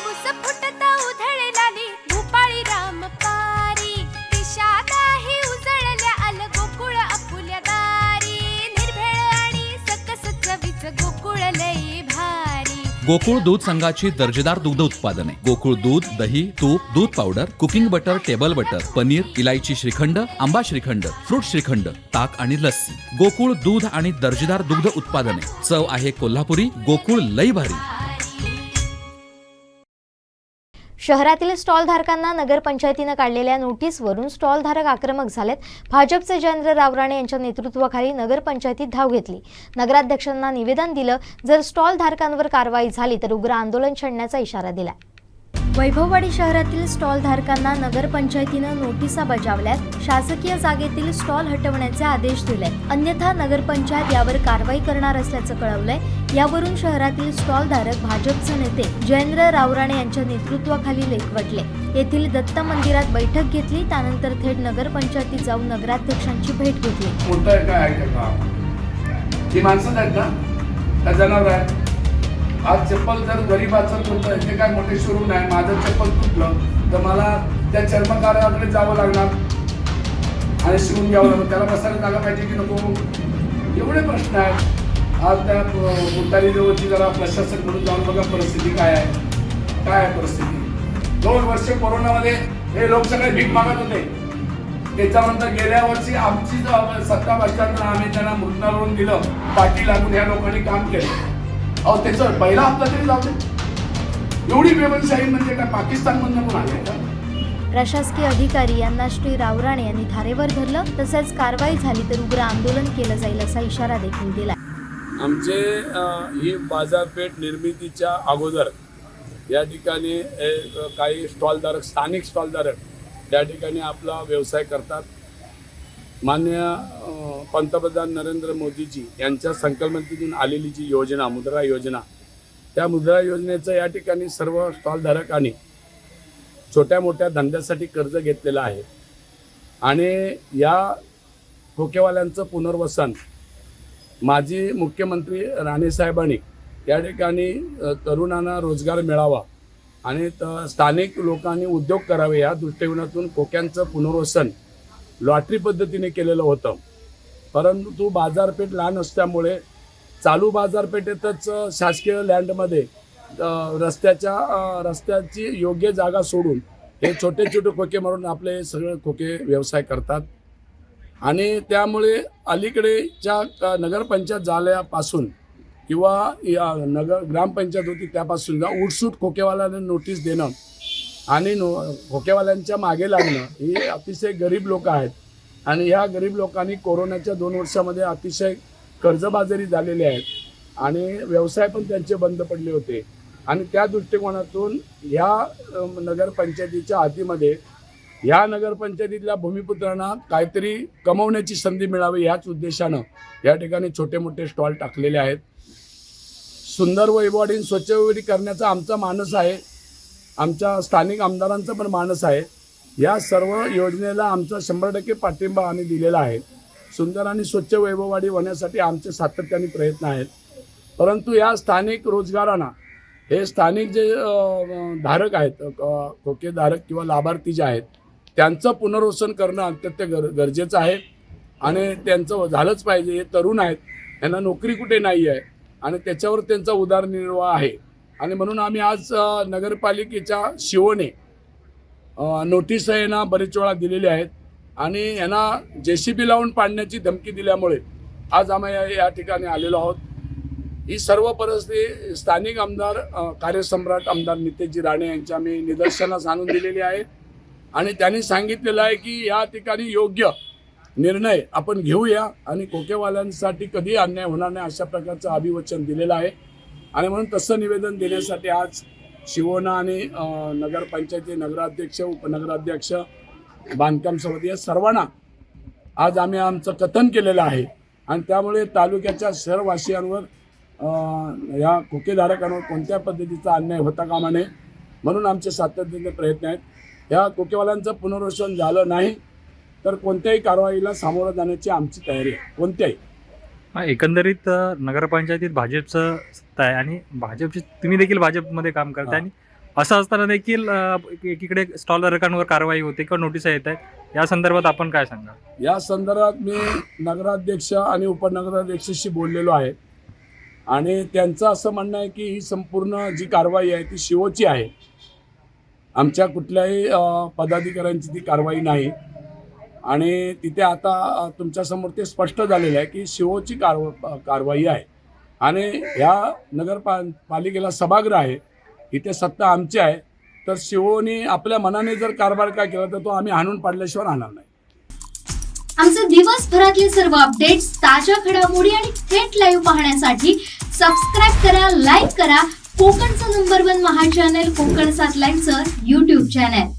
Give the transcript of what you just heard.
पाऊस फुटता उधळलाली भूपाळी रामपारी दिशा नाही उजळल्या आल गोकुळ आपुल्या दारी निर्भेळ आणि सकस चवीच गोकुळ लई भारी गोकुळ दूध संघाची दर्जेदार दुग्ध उत्पादने गोकुळ दूध, दही, तूप, दूध powder, cooking butter, table butter, paneer, इलायची श्रीखंड, आंबा श्रीखंड, फ्रूट श्रीखंड, ताक आणि लस्सी. गोकुळ दूध आणि दर्जेदार दुग्ध उत्पादने. चव आहे कोल्हापुरी. गोकुळ लई भारी. शहरातील स्टॉलधारकांना नगरपंचायतीनं काढलेल्या नोटीसवरून स्टॉलधारक आक्रमक झालेत. भाजपचे जयेंद्र रावराणे यांच्या नेतृत्वाखाली नगरपंचायतीत धाव घेतली. नगराध्यक्षांना निवेदन दिलं, जर स्टॉलधारकांवर कारवाई झाली तर उग्र आंदोलन छेडण्याचा इशारा दिला. वैभववाडी शहरातील स्टॉलधारकांना नगरपंचायतीनं नोटिसा बजावल्यात. शासकीय जागेतील स्टॉल हटवण्याचे आदेश दिले, अन्यथा नगरपंचायत यावर कारवाई करणार असल्याचं कळवलंय. यावरून शहरातील स्टॉलधारक भाजपचे नेते जयेंद्र रावराणे यांच्या नेतृत्वाखाली एकवटले. येथील दत्त मंदिरात बैठक घेतली. त्यानंतर थेट नगरपंचायतीत जाऊन नगराध्यक्षांची भेट घेतली. माणसं आहेत ना, त्या जनावर आहे. आज चप्पल जर गरीबाचं तुटलं, हे काय मोठे शोरूम नाही, माझं चप्पल तुटलं तर मला त्या चर्मकाराकडे जावं लागणार आणि शिवून घ्यावं लागणार. त्याला बसायला जागा पाहिजे की नको, एवढे प्रश्न आहेत. आज त्या मुतारी जवळची जरा प्रशासन म्हणून जाऊन बघा परिस्थिती काय आहे परिस्थिती. 2 वर्ष कोरोनामध्ये हे लोक सगळे भीक मागत होते. त्याच्यानंतर गेल्या वर्षी आमची सत्ता बसताना आम्ही त्यांना मृत्यूवरून दिलं. पाठी लागून या लोकांनी काम केलं. अहो त्याचं पहिला हप्ता तरी जाऊ दे. एवढी बेबलशाही म्हणजे काय पाकिस्तानमधून पण आले का? प्रशासकीय अधिकारी यांना श्री रावराणे यांनी धारेवर धरलं. तसेच कारवाई झाली तर उग्र आंदोलन केलं जाईल असा इशारा देखील दिला. आमचे ही बाजारपेठ निर्मितीच्या अगोदर या ठिकाणी काही स्टॉलधारक, स्थानिक स्टॉलधारक या ठिकाणी आपला व्यवसाय करतात. माननीय पंतप्रधान नरेंद्र मोदीजी यांच्या संकल्पनेतून आलेली जी योजना, मुद्रा योजना, त्या मुद्रा योजनेचं या ठिकाणी सर्व स्टॉलधारकांनी छोट्या मोठ्या धंद्यासाठी कर्ज घेतलेलं आहे. आणि या खोकेवाल्यांचं पुनर्वसन माजी मुख्यमंत्री राणेसाहेबांनी या ठिकाणी तरुणांना रोजगार मिळावा आणि स्थानिक लोकांनी उद्योग करावे या दृष्टिकोनातून खोक्यांचं पुनर्वसन लॉटरी पद्धतीने केलेलं होतं. परंतु बाजारपेठ लहान असल्यामुळे चालू बाजारपेठेतच शासकीय लँडमध्ये रस्त्याची योग्य जागा सोडून हे छोटे छोटे खोके मारून आपले सगळे खोके व्यवसाय करतात. आणि त्यामुळे अलीकडेच्या नगरपंचायत झाल्यापासून किंवा ग्रामपंचायत होती त्यापासून उठसूट खोकेवाल्याने नोटीस देणं आणि खोकेवाल्यांच्या मागे लागणं, हे अतिशय गरीब लोक आहेत. आणि ह्या गरीब लोकांनी कोरोनाच्या 2 वर्षामध्ये अतिशय कर्जबाजारी झालेले आहेत आणि व्यवसाय पण त्यांचे बंद पडले होते. आणि त्या दृष्टिकोनातून ह्या नगरपंचायतीच्या हातीमध्ये ह्या नगरपंचायतीतल्या भूमिपुत्रांना काहीतरी कमवण्याची संधी मिळावी याच उद्देशानं या ठिकाणी छोटे मोठे स्टॉल टाकलेले आहेत. सुंदर वैभववाडी, स्वच्छ वैभववाडी करण्याचा आमचा मानस आहे. आमच्या स्थानिक आमदारांचा पण मानस आहे. या सर्व योजनेला आमचा 100% पाठिंबा आम्ही दिलेला आहे. सुंदर आणि स्वच्छ वैभववाडी होण्यासाठी आमचे सातत्याने प्रयत्न आहेत. परंतु या स्थानिक रोजगारांना हे स्थानिक जे धारक आहेत, खोकेधारक किंवा लाभार्थी जे आहेत, त्यांचं पुनर्वसन करणं अत्यंत गरजेचं आहे. आणि त्यांचं झालंच पाहिजे. हे तरुण आहेत, त्यांना नोकरी कुठे नाही आहे आणि त्याच्यावर त्यांचा उदरनिर्वाह आहे. आणि म्हणून आम्ही आज नगरपालिकेच्या शिवोने नोटीस यांना बरेच वेळा दिलेली आहेत आणि यांना JCB लावून पाडण्याची धमकी दिल्यामुळे आज आम्ही या ठिकाणी आलेलो आहोत. ही सर्व परिस्थिती स्थानिक आमदार, कार्यसम्राट आमदार नितेशजी राणे यांच्या आम्ही निदर्शनास आणून दिलेली आहे. आणि त्यांनी सांगितलेलं आहे की या ठिकाणी योग्य निर्णय आपण घेऊया आणि खोकेवाल्यांसाठी कधी अन्याय होणार नाही अशा प्रकारचं अभिवचन दिलेलं आहे. आणि म्हणून तसं निवेदन देण्यासाठी आज शिवोना आणि नगरपंचायती नगराध्यक्ष, उपनगराध्यक्ष, बांधकाम समिती या सर्वांना आज आम्ही आमचं कथन केलेलं आहे. आणि त्यामुळे तालुक्याच्या शहरवासियांवर, या खोकेधारकांवर कोणत्या पद्धतीचा अन्याय होता कामा नये म्हणून आमचे सातत्याने प्रयत्न आहेत. या खोकेवाल्यांचं पुनर्वसन झालं नाही तर कोणत्याही कारवाईला सामोरं जाण्याची आमची तयारी आहे. कोणत्याही एकंदरीत नगरपंचायतीत भाजपचं सत्ता आहे आणि भाजपची, तुम्ही देखील भाजपमध्ये काम करता आणि असं असताना देखील एकीकडे स्टॉल धारकांवर कारवाई होते किंवा नोटीस येत आहेत, या संदर्भात आपण काय सांगा? या संदर्भात मी नगराध्यक्ष आणि उपनगराध्यक्षाशी बोललेलो आहे आणि त्यांचं असं म्हणणं आहे की ही संपूर्ण जी कारवाई आहे ती शिवोची आहे, आमच्या कुठल्याही पदाधिकाऱ्यांची ती कारवाई नाही. आणि तिथे आता तुमच्यासमोर ते स्पष्ट झालेलं आहे की शिवोची कारवाई आहे आणि ह्या पालिकेला सभागृह आहे, इथे सत्ता आमची आहे. तर शिवोनी आपल्या मनाने जर कारभार काय केला तर तो आम्ही हाणून पाडल्याशिवाय राहणार नाही. आमचे दिवसभरातले सर्व अपडेट्स, ताज्या घडामोडी आणि थेट लाईव्ह पाहण्यासाठी सबस्क्राईब करा, लाईक करा कोकणचं नंबर 1 महा चॅनल कोकण 7 लाईव्हचं YouTube चॅनल.